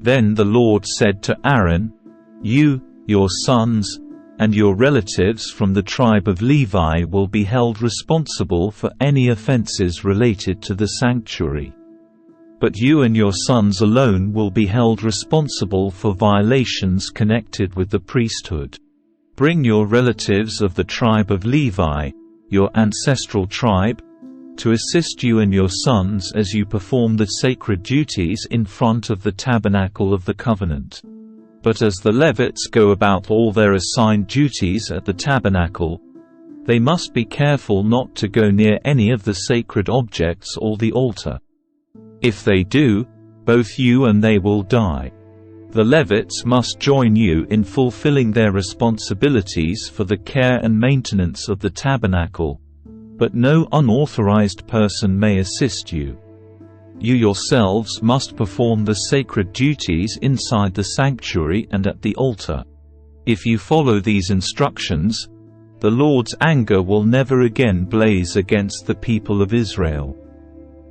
Then the Lord said to Aaron, "You, your sons, and your relatives from the tribe of Levi will be held responsible for any offenses related to the sanctuary. But you and your sons alone will be held responsible for violations connected with the priesthood. Bring your relatives of the tribe of Levi, your ancestral tribe, to assist you and your sons as you perform the sacred duties in front of the tabernacle of the covenant. But as the Levites go about all their assigned duties at the tabernacle, they must be careful not to go near any of the sacred objects or the altar. If they do, both you and they will die. The Levites must join you in fulfilling their responsibilities for the care and maintenance of the tabernacle, but no unauthorized person may assist you. You yourselves must perform the sacred duties inside the sanctuary and at the altar. If you follow these instructions, the Lord's anger will never again blaze against the people of Israel.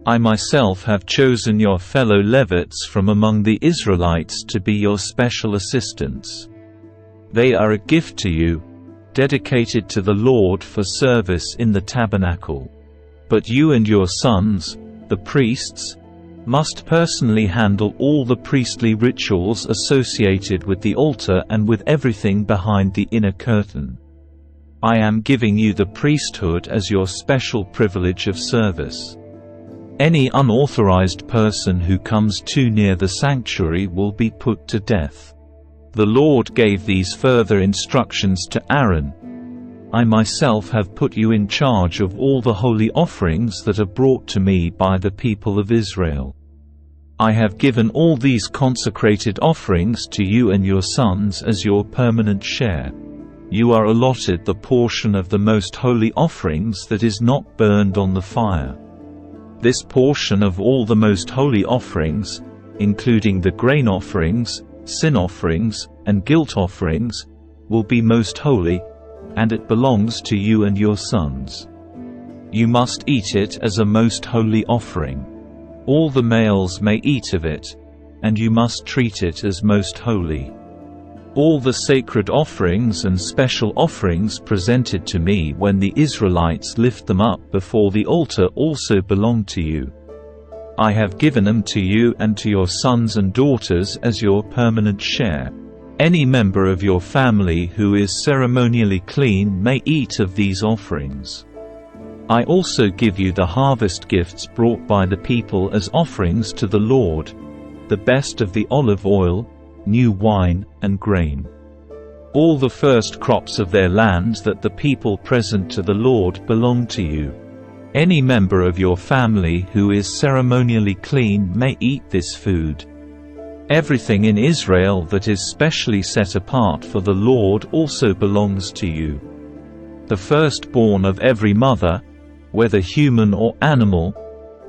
I myself have chosen your fellow Levites from among the Israelites to be your special assistants. They are a gift to you, dedicated to the Lord for service in the tabernacle. But you and your sons, the priests, must personally handle all the priestly rituals associated with the altar and with everything behind the inner curtain. I am giving you the priesthood as your special privilege of service. Any unauthorized person who comes too near the sanctuary will be put to death." The Lord gave these further instructions to Aaron. "I myself have put you in charge of all the holy offerings that are brought to me by the people of Israel. I have given all these consecrated offerings to you and your sons as your permanent share. You are allotted the portion of the most holy offerings that is not burned on the fire. This portion of all the most holy offerings, including the grain offerings, sin offerings, and guilt offerings, will be most holy, and it belongs to you and your sons. You must eat it as a most holy offering. All the males may eat of it, and you must treat it as most holy. All the sacred offerings and special offerings presented to me when the Israelites lift them up before the altar also belong to you. I have given them to you and to your sons and daughters as your permanent share. Any member of your family who is ceremonially clean may eat of these offerings. I also give you the harvest gifts brought by the people as offerings to the Lord, the best of the olive oil, new wine, and grain. All the first crops of their lands that the people present to the Lord belong to you. Any member of your family who is ceremonially clean may eat this food. Everything in Israel that is specially set apart for the Lord also belongs to you. The firstborn of every mother, whether human or animal,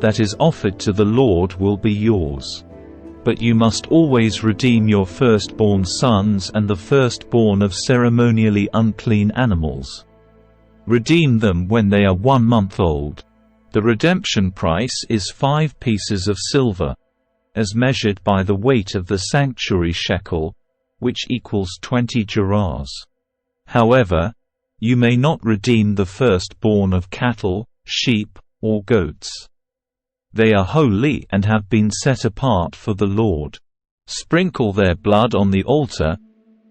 that is offered to the Lord will be yours. But you must always redeem your firstborn sons and the firstborn of ceremonially unclean animals. Redeem them when they are 1 month old. The redemption price is 5 pieces of silver, as measured by the weight of the sanctuary shekel, which equals 20 gerahs. However, you may not redeem the firstborn of cattle, sheep, or goats. They are holy and have been set apart for the Lord. Sprinkle their blood on the altar,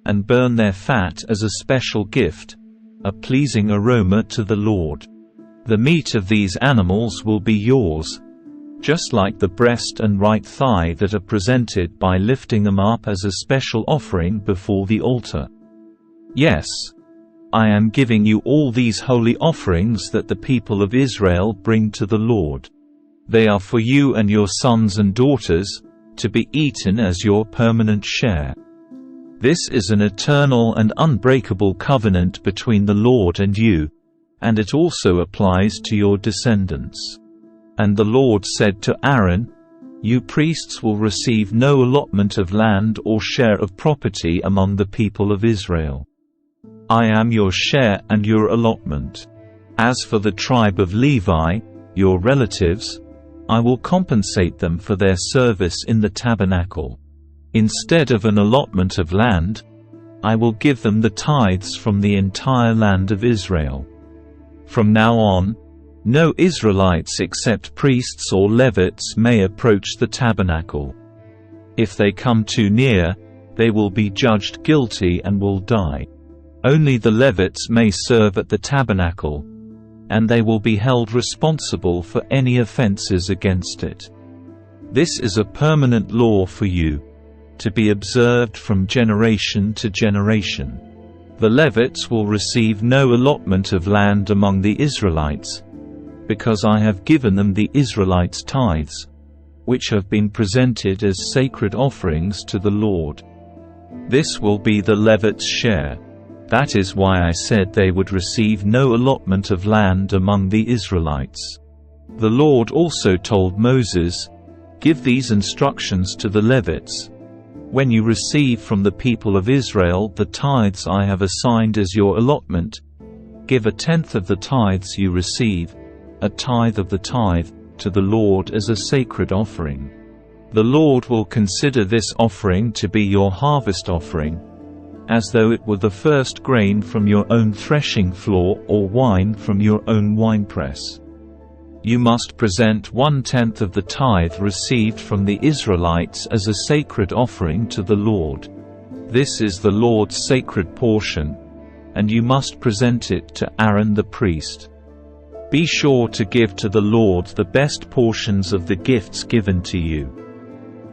and burn their fat as a special gift, a pleasing aroma to the Lord. The meat of these animals will be yours, just like the breast and right thigh that are presented by lifting them up as a special offering before the altar. Yes, I am giving you all these holy offerings that the people of Israel bring to the Lord. They are for you and your sons and daughters, to be eaten as your permanent share. This is an eternal and unbreakable covenant between the Lord and you, and it also applies to your descendants." And the Lord said to Aaron, "You priests will receive no allotment of land or share of property among the people of Israel. I am your share and your allotment. As for the tribe of Levi, your relatives, I will compensate them for their service in the tabernacle. Instead of an allotment of land, I will give them the tithes from the entire land of Israel. From now on, no Israelites except priests or Levites may approach the tabernacle. If they come too near, they will be judged guilty and will die. Only the Levites may serve at the tabernacle, and they will be held responsible for any offenses against it. This is a permanent law for you, to be observed from generation to generation. The Levites will receive no allotment of land among the Israelites, because I have given them the Israelites' tithes, which have been presented as sacred offerings to the Lord. This will be the Levites' share. That is why I said they would receive no allotment of land among the Israelites. The Lord also told Moses, "Give these instructions to the Levites. When you receive from the people of Israel the tithes I have assigned as your allotment, give a tenth of the tithes you receive, a tithe of the tithe, to the Lord as a sacred offering. The Lord will consider this offering to be your harvest offering, as though it were the first grain from your own threshing floor or wine from your own winepress. You must present 1/10 of the tithe received from the Israelites as a sacred offering to the Lord. This is the Lord's sacred portion, and you must present it to Aaron the priest. Be sure to give to the Lord the best portions of the gifts given to you.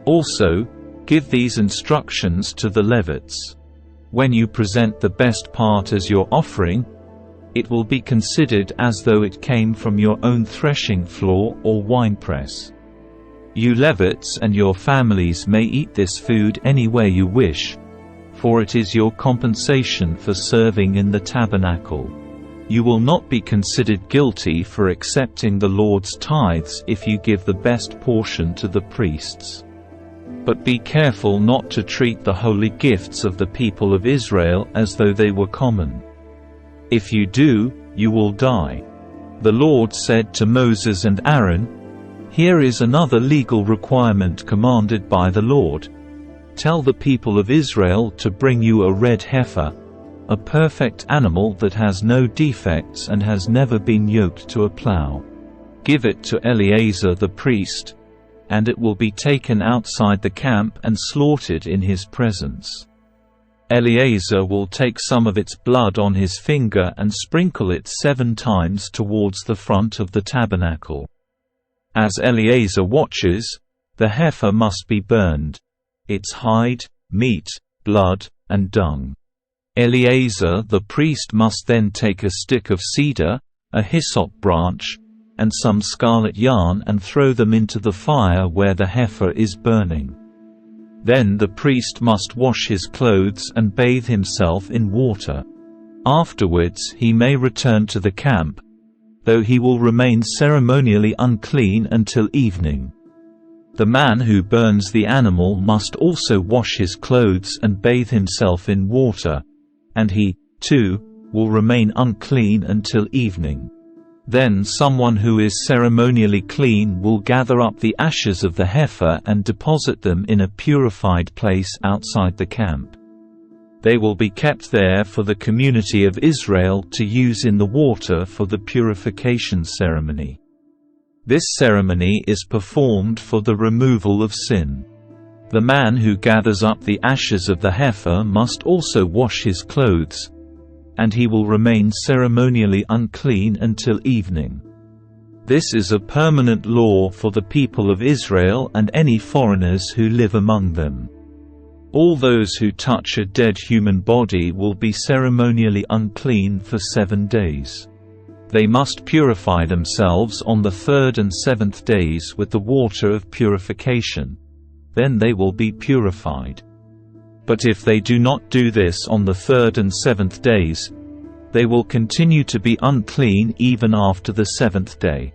Also, give these instructions to the Levites. When you present the best part as your offering, it will be considered as though it came from your own threshing floor or winepress. You Levites and your families may eat this food any way you wish, for it is your compensation for serving in the tabernacle. You will not be considered guilty for accepting the Lord's tithes if you give the best portion to the priests. But be careful not to treat the holy gifts of the people of Israel as though they were common. If you do, you will die." The Lord said to Moses and Aaron, "Here is another legal requirement commanded by the Lord. Tell the people of Israel to bring you a red heifer, a perfect animal that has no defects and has never been yoked to a plow. Give it to Eleazar the priest, and it will be taken outside the camp and slaughtered in his presence. Eleazar will take some of its blood on his finger and sprinkle it 7 times towards the front of the tabernacle. As Eleazar watches, the heifer must be burned, its hide, meat, blood, and dung. Eleazar the priest must then take a stick of cedar, a hyssop branch, and some scarlet yarn and throw them into the fire where the heifer is burning. Then the priest must wash his clothes and bathe himself in water. Afterwards he may return to the camp, though he will remain ceremonially unclean until evening. The man who burns the animal must also wash his clothes and bathe himself in water, and he, too, will remain unclean until evening. Then someone who is ceremonially clean will gather up the ashes of the heifer and deposit them in a purified place outside the camp. They will be kept there for the community of Israel to use in the water for the purification ceremony. This ceremony is performed for the removal of sin. The man who gathers up the ashes of the heifer must also wash his clothes, and he will remain ceremonially unclean until evening. This is a permanent law for the people of Israel and any foreigners who live among them. All those who touch a dead human body will be ceremonially unclean for 7 days. They must purify themselves on the 3rd and 7th days with the water of purification. Then they will be purified. But if they do not do this on the 3rd and 7th days, they will continue to be unclean even after the 7th day.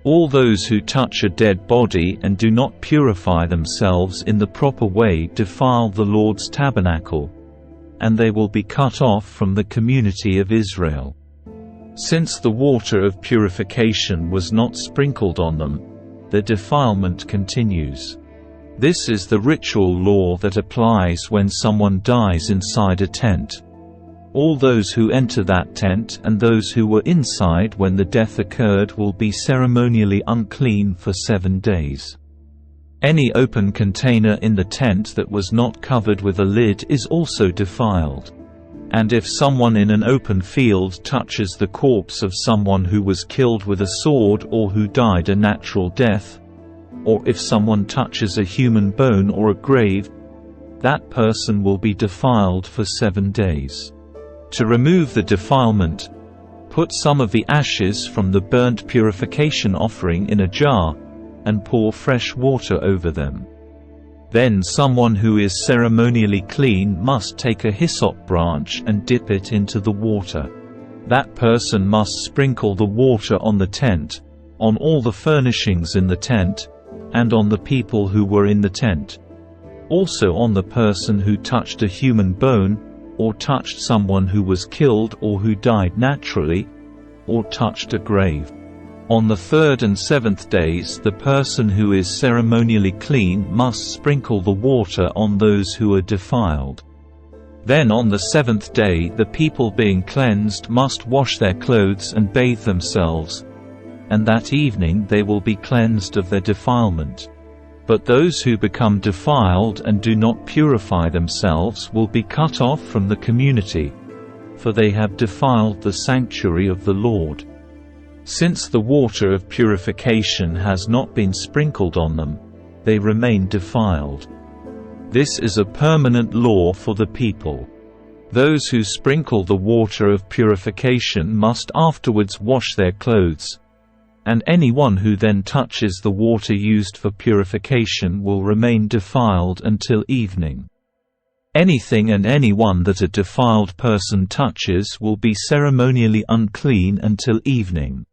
All those who touch a dead body and do not purify themselves in the proper way defile the Lord's tabernacle, and they will be cut off from the community of Israel. Since the water of purification was not sprinkled on them, the defilement continues. This is the ritual law that applies when someone dies inside a tent. All those who enter that tent and those who were inside when the death occurred will be ceremonially unclean for 7 days. Any open container in the tent that was not covered with a lid is also defiled. And if someone in an open field touches the corpse of someone who was killed with a sword or who died a natural death, or if someone touches a human bone or a grave, that person will be defiled for 7 days. To remove the defilement, put some of the ashes from the burnt purification offering in a jar, and pour fresh water over them. Then someone who is ceremonially clean must take a hyssop branch and dip it into the water. That person must sprinkle the water on the tent, on all the furnishings in the tent, and on the people who were in the tent. Also on the person who touched a human bone, or touched someone who was killed or who died naturally, or touched a grave. On the 3rd and 7th days the person who is ceremonially clean must sprinkle the water on those who are defiled. Then on the 7th day the people being cleansed must wash their clothes and bathe themselves, and that evening they will be cleansed of their defilement. But those who become defiled and do not purify themselves will be cut off from the community, for they have defiled the sanctuary of the Lord. Since the water of purification has not been sprinkled on them, they remain defiled. This is a permanent law for the people. Those who sprinkle the water of purification must afterwards wash their clothes, and anyone who then touches the water used for purification will remain defiled until evening. Anything and anyone that a defiled person touches will be ceremonially unclean until evening.